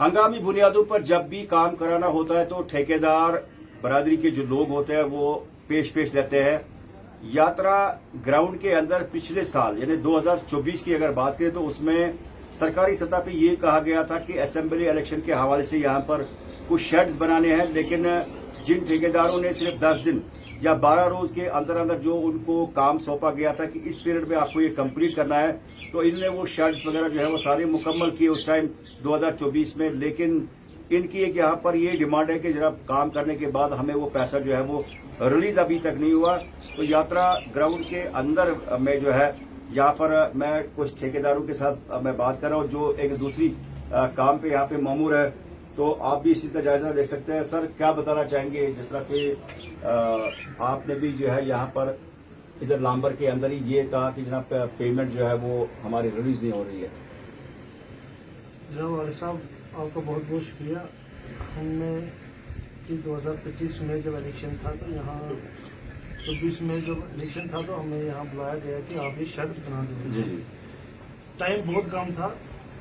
हंगामी बुनियादों पर जब भी काम कराना होता है तो ठेकेदार बरादरी के जो लोग होते हैं वो पेश रहते हैं। यात्रा ग्राउंड के अंदर पिछले साल यानी 2024 की अगर बात करें तो उसमें सरकारी सतह पे ये कहा गया था कि असेंबली इलेक्शन के हवाले से यहाँ पर कुछ शेड्स बनाने हैं, लेकिन जिन ठेकेदारों ने सिर्फ 10 दिन या 12 रोज के अंदर अंदर जो उनको काम सौंपा गया था कि इस पीरियड में आपको ये कंप्लीट करना है, तो इनने वो शेड्स वगैरह जो है वो सारे मुकम्मल किए उस टाइम 2024 में। लेकिन इनकी एक यहाँ पर ये डिमांड है कि जरा काम करने के बाद हमें वो पैसा जो है वो रिलीज अभी तक नहीं हुआ। तो यात्रा ग्राउंड के अंदर में जो है यहाँ पर मैं कुछ ठेकेदारों के साथ मैं बात कर रहा हूँ जो एक दूसरी काम पे यहाँ पे मामूर है, तो आप भी इस चीज का जायजा ले सकते हैं। सर, क्या बताना चाहेंगे जिस तरह से आपने भी जो है यहाँ पर इधर लांबर के अंदर ही ये कहा कि जनाब पेमेंट जो है वो हमारी रिलीज नहीं हो रही है। जनाब वाले साहब, आपका बहुत बहुत शुक्रिया। हमने कि 2025 में जब इलेक्शन था तो यहाँ 26 में जब इलेक्शन था तो हमें यहाँ बुलाया गया कि आप ये शर्त बना दीजिए। जी। टाइम बहुत कम था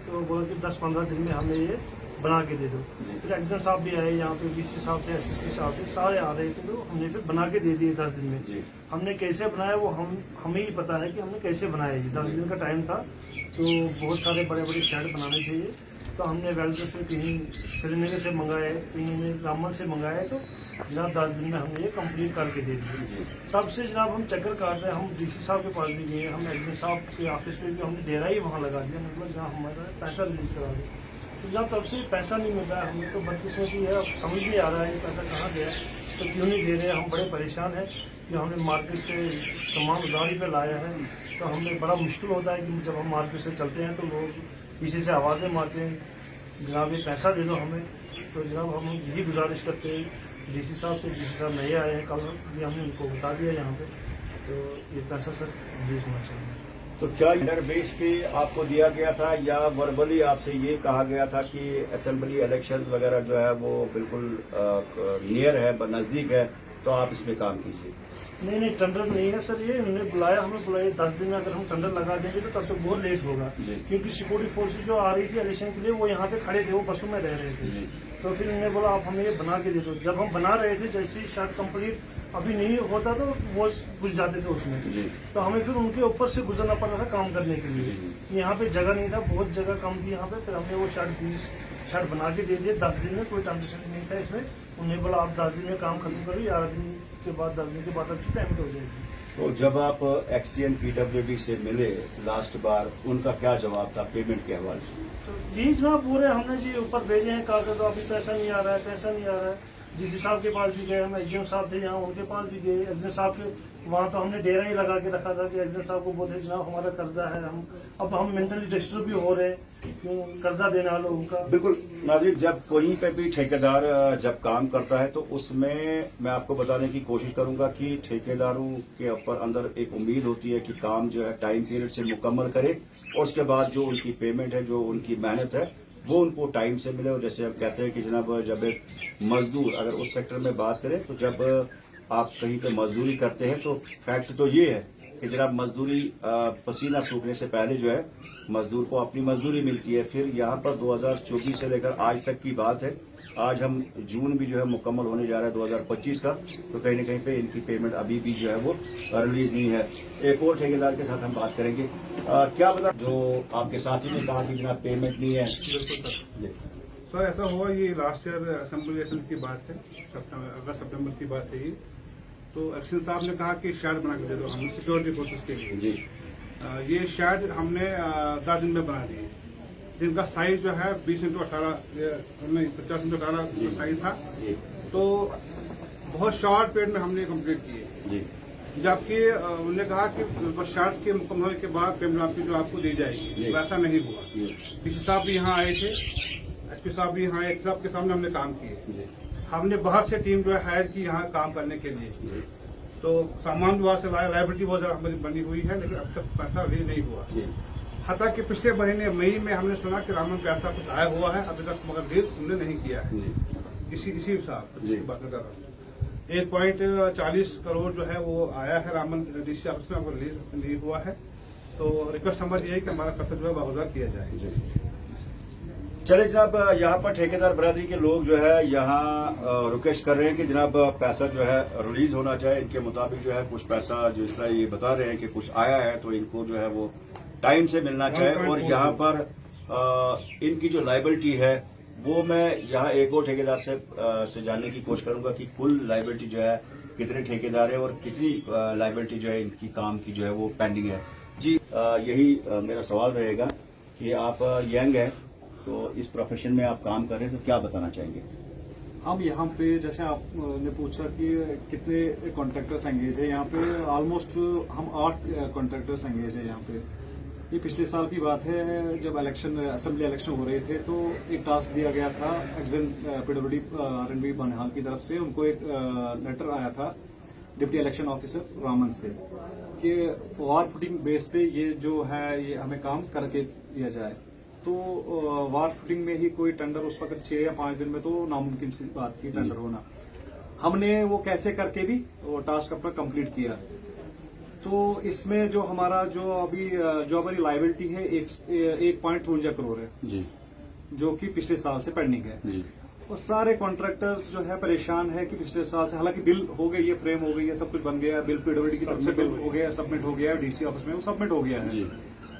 तो बोला कि 10-15 दिन में हमें ये बना के दे दो। फिर एक्शन साहब भी आए, यहाँ पे डीसी साहब थे, एसएसपी साहब थे, सारे आ रहे थे, तो हमने फिर बना के दे दिए 10 दिन में। हमने कैसे बनाया वो हमें ही पता है कि हमने कैसे बनाया। ये 10 दिन का टाइम था तो बहुत सारे बड़े बड़े शेड बनाने चाहिए, तो हमने वेल्डर से कहीं श्रीनगर से मंगाए, कहीं रामन से मंगाए, तो जनाब 10 दिन में हमने ये कंप्लीट करके दे दिए। तब से जनाब हम चक्कर काट रहे हैं। हम डीसी साहब के पास भी गए, हम एक्शन साहब के ऑफिस पे भी हमने डेरा ही वहाँ लगा दिया, मतलब जहाँ हमारा पैसा रिलीज करा दिया। तो जब तब से पैसा नहीं मिल रहा है, हमें तो बदकिस्मती है, अब समझ नहीं आ रहा है ये पैसा कहाँ गया, तो क्यों नहीं दे रहे। हम बड़े परेशान हैं कि हमने मार्केट से सामान उधारी पे लाया है, तो हमें बड़ा मुश्किल होता है कि जब हम मार्केट से चलते हैं तो लोग पीछे से आवाज़ें मारते हैं, जनाब ये पैसा दे दो हमें। तो जनाब हम यही गुजारिश करते हैं डीसी साहब से। डीसी साहब नए आए हैं, कल भी हमने उनको बता दिया यहाँ पे, तो ये पैसा सर रिलीज होना चाहिए। तो क्या इंटर बेस पे आपको दिया गया था या वर्बली आपसे ये कहा गया था कि असेंबली इलेक्शन वगैरह जो है वो बिल्कुल नियर है, नजदीक है, तो आप इसमें काम कीजिए? नहीं, टेंडर नहीं है सर। ये उन्होंने बुलाया, हमें बुलाया 10 दिन में अगर हम टेंडर लगा देंगे तो तब तक बहुत लेट होगा, क्योंकि सिक्योरिटी फोर्सेज जो आ रही थी इलेक्शन के लिए वो यहाँ पे खड़े थे, वो बसों में रह रहे थे। तो फिर उन्होंने बोला आप हमें ये बना के दे दो। जब हम बना रहे थे, जैसे ही शर्ट कंप्लीट अभी नहीं होता तो वो घुस जाते थे उसमें, तो हमें फिर उनके ऊपर से गुजरना पड़ रहा था काम करने के लिए। यहाँ पे जगह नहीं था, बहुत जगह कम थी यहाँ पे, फिर हमने वो शर्ट बना के दे दिए 10 दिन में। कोई ट्रांजेक्शन नहीं था इसमें। उन्हें बोला आप 10 दिन में काम खत्म करो, 11 दिन के बाद 10 दिन के बाद आपकी पेमेंट हो जाएगी। तो जब आप एक्सीएन पीडब्ल्यूडी से मिले लास्ट बार, उनका क्या जवाब था पेमेंट के हवाले से? तो जी जनाब पूरे हमने जी ऊपर भेजे हैं कागज, तो अभी पैसा नहीं आ रहा है, पैसा नहीं आ रहा है। डीसी साहब के पास भी गए, हम एसडीएम साहब थे यहाँ, उनके पास भी गए। एसडीएम साहब के वहाँ तो हमने डेरा ही लगा के रखा था कि एसडीएम साहब को बोलते जनाब हमारा कर्जा है, हम मेंटली डिस्टर्ब भी हो रहे हैं कर्जा देने वालों का। बिल्कुल नाज़रीन, जब कहीं पे भी ठेकेदार जब काम करता है तो उसमें मैं आपको बताने की कोशिश करूंगा कि ठेकेदारों के ऊपर अंदर एक उम्मीद होती है कि काम जो है टाइम पीरियड से मुकम्मल करे और उसके बाद जो उनकी पेमेंट है, जो उनकी मेहनत है, वो उनको टाइम से मिले। और जैसे हम कहते हैं कि जनाब जब एक मजदूर, अगर उस सेक्टर में बात करें तो जब आप कहीं पे मजदूरी करते हैं तो फैक्ट तो ये है कि जनाब मजदूरी पसीना सूखने से पहले जो है मजदूर को अपनी मजदूरी मिलती है। फिर यहाँ पर 2024 से लेकर आज तक की बात है, आज हम जून भी जो है मुकम्मल होने जा रहा है 2025 का, तो कहीं न कहीं पे इनकी पेमेंट अभी भी जो है वो रिलीज नहीं है। एक और ठेकेदार के साथ हम बात करेंगे। क्या बता, जो आपके साथी ने कहा कि जनाब पेमेंट नहीं है? सर ऐसा हुआ, ये लास्ट ईयर असेंबली इलेक्शन की बात है, अगस्त सितंबर की बात है ये। तो एक्शन साहब ने कहा कि शेड बना के दे दो हमें सिक्योरिटी फोर्सेस के लिए। जी। ये शेड हमने 10 दिन में बना दिए, जिनका साइज जो है 20x18 नहीं 50x18 साइज था। तो बहुत शॉर्ट पीरियड में हमने कंप्लीट किए, जबकि उन्होंने कहा कि शर्ट के मुकम्मल होने के बाद पेमेंट आपकी जो आपको दी जाएगी, वैसा नहीं हुआ। डीसी साहब भी यहाँ आए थे, एसपी साहब भी यहाँ आए, सबके सामने हमने काम किए। हमने बहुत से टीम जो है हायर की यहाँ काम करने के लिए, तो सामान भी वहाँ से लाया, लाइबिलिटी बहुत ज्यादा हमारी बनी हुई है, लेकिन अब तक पैसा रिलीज नहीं हुआ। हता कि पिछले महीने मई में हमने सुना कि रामन पैसा कुछ आया हुआ है, अभी तक मगर रिलीज हमने नहीं किया है। इसी हिसाब से बात कर रहा हूँ। 1.40 करोड़ जो है वो आया है रामन डीसी ऑफिस में, रिलीज नहीं हुआ है। तो रिक्वेस्ट हमारी ये है कि हमारा कर्तव्य जो है वापस किया जाए। चले जनाब, यहाँ पर ठेकेदार बरादरी के लोग जो है यहाँ रिक्वेस्ट कर रहे हैं कि जनाब पैसा जो है रिलीज होना चाहिए। इनके मुताबिक जो है कुछ पैसा जो इस तरह ये बता रहे हैं कि कुछ आया है तो इनको जो है वो टाइम से मिलना चाहिए। और यहाँ पर इनकी जो लाइबिलिटी है वो मैं यहाँ एक और ठेकेदार से जानने की कोशिश करूंगा कि कुल लाइबिलिटी जो है कितने ठेकेदार है और कितनी लाइबिलिटी जो है इनकी काम की जो है वो पेंडिंग है। जी यही मेरा सवाल रहेगा कि आप यंग हैं तो इस प्रोफेशन में आप काम कर रहे हैं तो क्या बताना चाहेंगे? हम यहाँ पे जैसे आपने पूछा कि कितने कॉन्ट्रैक्टर्स एंगेज है, यहाँ पे ऑलमोस्ट हम 8 कॉन्ट्रैक्टर्स एंगेज है यहाँ पे। ये पिछले साल की बात है, जब असेंबली इलेक्शन हो रहे थे तो एक टास्क दिया गया था एक्सन पीडब्ल्यूडी RNB बनिहाल की तरफ से। उनको एक लेटर आया था डिप्टी इलेक्शन ऑफिसर रामन से कि वार फुटिंग बेस पे ये जो है ये हमें काम करके दिया जाए। तो वार फुटिंग में ही कोई टेंडर उस वक्त 6 या 5 दिन में तो नामुमकिन सी बात थी टेंडर होना। हमने वो कैसे करके भी वो टास्क अपना कंप्लीट किया। तो इसमें जो हमारा जो हमारी लाइबिलिटी है 1.52 करोड़ है जी, जो कि पिछले साल से पेंडिंग है जी। और सारे कॉन्ट्रैक्टर्स जो है परेशान है कि पिछले साल से, हालांकि बिल हो गई है, फ्रेम हो गई है, सब कुछ बन गया, बिल पीडब्ल्यूडी की तरफ से बिल हो गया, सबमिट हो गया है, डीसी ऑफिस में वो सबमिट हो गया है जी।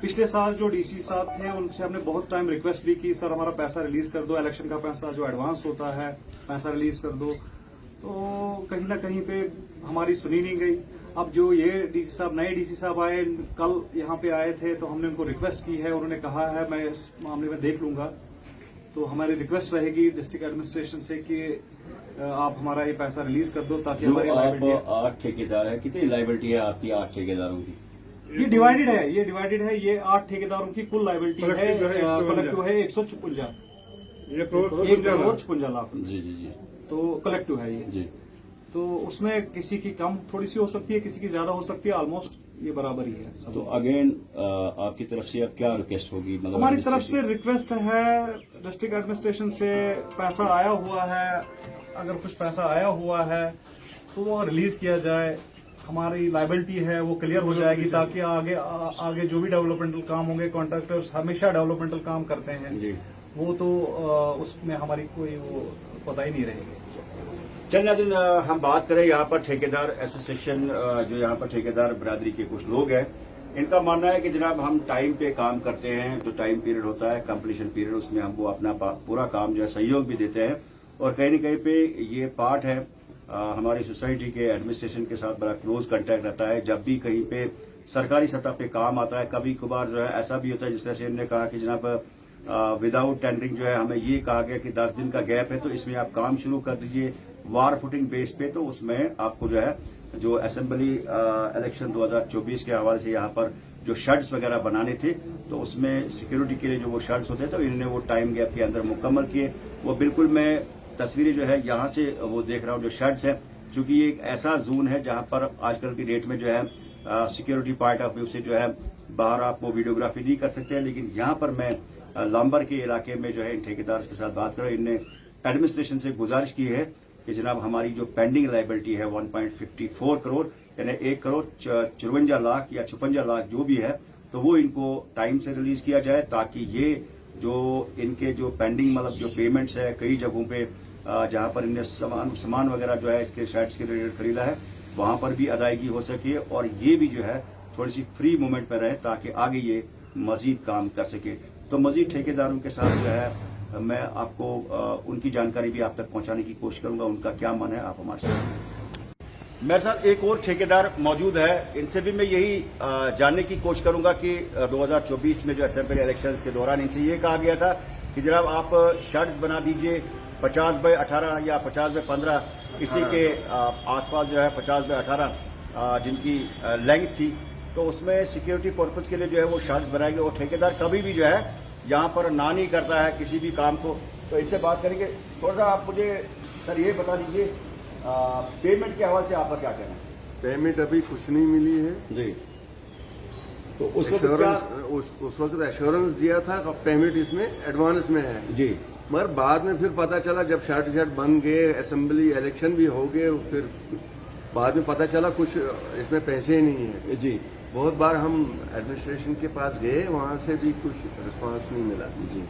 पिछले साल जो डीसी साहब थे उनसे हमने बहुत टाइम रिक्वेस्ट भी की, सर हमारा पैसा रिलीज कर दो, इलेक्शन का पैसा जो एडवांस होता है पैसा रिलीज कर दो। तो कहीं ना कहीं पे हमारी सुनी नहीं गई। अब जो ये डीसी साहब, नए डीसी साहब आए, कल यहाँ पे आए थे तो हमने उनको रिक्वेस्ट की है, उन्होंने कहा है मैं इस मामले में देख लूंगा। तो हमारी रिक्वेस्ट रहेगी डिस्ट्रिक्ट एडमिनिस्ट्रेशन से कि आप हमारा ये पैसा रिलीज कर दो ताकि जो हमारी आप लाइबिलिटी 8 ठेकेदार है, कितनी लाइबिलिटी है आपकी 8 ठेकेदारों की? ये डिवाइडेड है, ये 8 ठेकेदारों की कुल लाइबिलिटी है, कलेक्टिव है 156 ये एक करोड़ 56 लाख। जी जी जी तो कलेक्टिव है ये जी। तो उसमें किसी की कम थोड़ी सी हो सकती है, किसी की ज्यादा हो सकती है, ऑलमोस्ट ये बराबर ही है सब। तो अगेन आपकी तरफ से अब क्या रिक्वेस्ट होगी? मतलब हमारी तरफ से रिक्वेस्ट है डिस्ट्रिक्ट एडमिनिस्ट्रेशन से, पैसा आया हुआ है, अगर कुछ पैसा आया हुआ है तो वो रिलीज किया जाए। हमारी लाइबिलिटी है वो क्लियर हो जाएगी ताकि आगे जो भी डेवलपमेंटल काम होंगे, कॉन्ट्रैक्टर्स हमेशा डेवलपमेंटल काम करते हैं जी। वो तो उसमें हमारी कोई वो पता ही नहीं रहेगी। चल नाज़रीन, हम बात करें यहाँ पर ठेकेदार एसोसिएशन, जो यहाँ पर ठेकेदार बरादरी के कुछ लोग हैं, इनका मानना है कि जनाब हम टाइम पे काम करते हैं, जो टाइम पीरियड होता है कंप्लीशन पीरियड, उसमें हमको अपना पूरा काम जो है सहयोग भी देते हैं। और कहीं न कहीं पे ये पार्ट है हमारी सोसाइटी के एडमिनिस्ट्रेशन के साथ बड़ा क्लोज कांटेक्ट रहता है। जब भी कहीं पे सरकारी सतह पे काम आता है, कभी कभार जो है ऐसा भी होता है जिस तरह से इन्होंने कहा कि जनाब विदाउट टेंडरिंग जो है हमें ये कहा गया कि 10 दिन का गैप है तो इसमें आप काम शुरू कर दीजिए वार फुटिंग बेस पे। तो उसमें आपको जो है जो असेंबली इलेक्शन 2024 के हवाले से यहाँ पर जो शेड्स वगैरह बनाने थे तो उसमें सिक्योरिटी के लिए जो वो शेड्स होते हैं तो इन्होंने वो टाइम गैप के अंदर मुकम्मल किए। वो बिल्कुल मैं तस्वीरें जो है यहाँ से वो देख रहा हूँ जो शेड्स है, चूंकि ये एक ऐसा जोन है जहाँ पर आजकल की डेट में जो है सिक्योरिटी पॉइंट ऑफ व्यू से जो है बाहर आप वो वीडियोग्राफी नहीं कर सकते हैं। लेकिन यहाँ पर मैं लांबर के इलाके में जो है इन ठेकेदार के साथ बात करूँ, इनने एडमिनिस्ट्रेशन से गुजारिश की है कि जनाब हमारी जो पेंडिंग लाइबिलिटी है 1.54 करोड़ यानी 1 करोड़ 54 लाख या 56 लाख जो भी है, तो वो इनको टाइम से रिलीज किया जाए ताकि ये जो इनके जो पेंडिंग मतलब जो पेमेंट्स है कई जगहों पे जहां पर इनने सामान वगैरह जो है इसके शेड्स के रिलेटेड खरीदा है वहां पर भी अदायगी हो सके और ये भी जो है थोड़ी सी फ्री मूवमेंट में रहे ताकि आगे ये मजीद काम कर सके। तो मजीद ठेकेदारों के साथ जो है मैं आपको उनकी जानकारी भी आप तक पहुंचाने की कोशिश करूंगा, उनका क्या मन है आप हमारे साथ। मेरे साथ एक और ठेकेदार मौजूद है, इनसे भी मैं यही जानने की कोशिश करूंगा कि 2024 में जो असेंबली इलेक्शंस के दौरान इनसे ये कहा गया था कि जनाब आप शेड्स बना दीजिए 50x18 या 50x15, इसी के आसपास जो है 50x18 जिनकी लेंथ थी, तो उसमें सिक्योरिटी पर्पज के लिए जो है वो शेड्स बनाएंगे। और ठेकेदार कभी भी जो है यहाँ पर ना नहीं करता है किसी भी काम को। तो इनसे बात करेंगे। थोड़ा सा आप मुझे सर ये बता दीजिए पेमेंट के हवाले से आपका क्या कहना है? पेमेंट अभी कुछ नहीं मिली है जी। तो उस वक्त एश्योरेंस दिया था, पेमेंट इसमें एडवांस में है जी, मगर बाद में फिर पता चला जब शर्ट बन गए, असेंबली इलेक्शन भी हो गए, फिर बाद में पता चला कुछ इसमें पैसे ही नहीं है जी। बहुत बार हम एडमिनिस्ट्रेशन के पास गए, वहां से भी कुछ रिस्पांस नहीं मिला जी।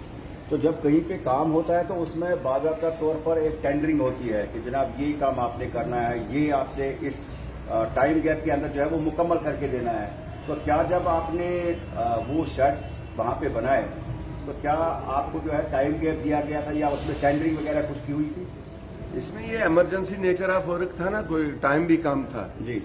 तो जब कहीं पे काम होता है तो उसमें बाज़ाब्ता तौर पर एक टेंडरिंग होती है कि जनाब ये काम आपने करना है, ये आपने इस टाइम गैप के अंदर जो है वो मुकम्मल करके देना है। तो क्या जब आपने वो शर्ट्स वहाँ पे बनाए तो क्या आपको जो है टाइम गैप दिया गया था या उसमें टेंडरिंग वगैरह कुछ की हुई थी? इसमें ये इमरजेंसी नेचर ऑफ वर्क था ना, कोई टाइम भी कम था जी,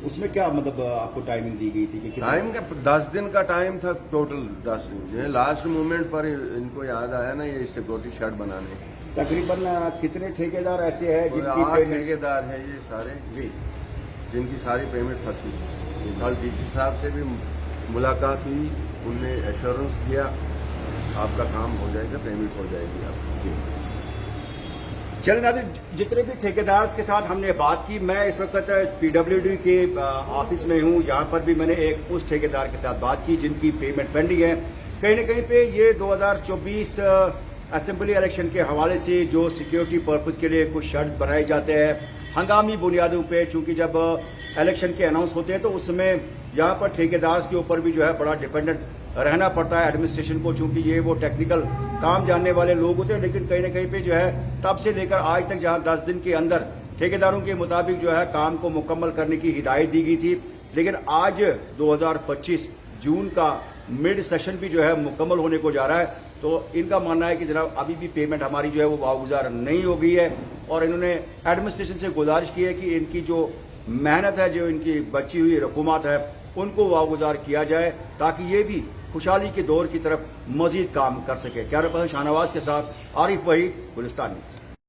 उसमें क्या मतलब आपको टाइमिंग दी गई थी कि कितना? टाइम का 10 दिन का टाइम था टोटल। 10 दिन लास्ट मोमेंट पर इनको याद आया ना ये सिक्योरिटी शर्ट बनाने। तकरीबन कितने ठेकेदार ऐसे हैं कोई जिनकी 8 पेमेंट? ठेकेदार है ये सारे जी, जिनकी सारी पेमेंट फंसी। कल डीसी साहब से भी मुलाकात हुई, उनने एश्योरेंस दिया आपका काम हो जाएगा, पेमेंट हो जाएगी आपकी। चलिए नाज़रीन, जितने भी ठेकेदार के साथ हमने बात की, मैं इस वक्त पीडब्ल्यूडी के ऑफिस में हूँ। यहाँ पर भी मैंने एक उस ठेकेदार के साथ बात की जिनकी पेमेंट पेंडिंग है। कहीं न कहीं पे ये 2024 असेंबली इलेक्शन के हवाले से जो सिक्योरिटी पर्पस के लिए कुछ शर्ट्स बनाए जाते हैं हंगामी बुनियादों पे, चूंकि जब इलेक्शन के अनाउंस होते हैं तो उसमें यहाँ पर ठेकेदार के ऊपर भी जो है बड़ा डिपेंडेंट रहना पड़ता है एडमिनिस्ट्रेशन को, चूंकि ये वो टेक्निकल काम जानने वाले लोग होते हैं। लेकिन कहीं न कहीं पे जो है तब से लेकर आज तक जहां 10 दिन के अंदर ठेकेदारों के मुताबिक जो है काम को मुकम्मल करने की हिदायत दी गई थी, लेकिन आज 2025 जून का मिड सेशन भी जो है मुकम्मल होने को जा रहा है। तो इनका मानना है कि जनाब अभी भी पेमेंट हमारी जो है वो वागुजार नहीं हो गई है और इन्होंने एडमिनिस्ट्रेशन से गुजारिश की है कि इनकी जो मेहनत है, जो इनकी बची हुई रकूमत है, उनको वागुजार किया जाए ताकि ये भी खुशहाली के दौर की तरफ मजीद काम कर सके। कैमरा पर्सन शाहनवाज के साथ आरिफ वहीद, गुलिस्तान न्यूज़।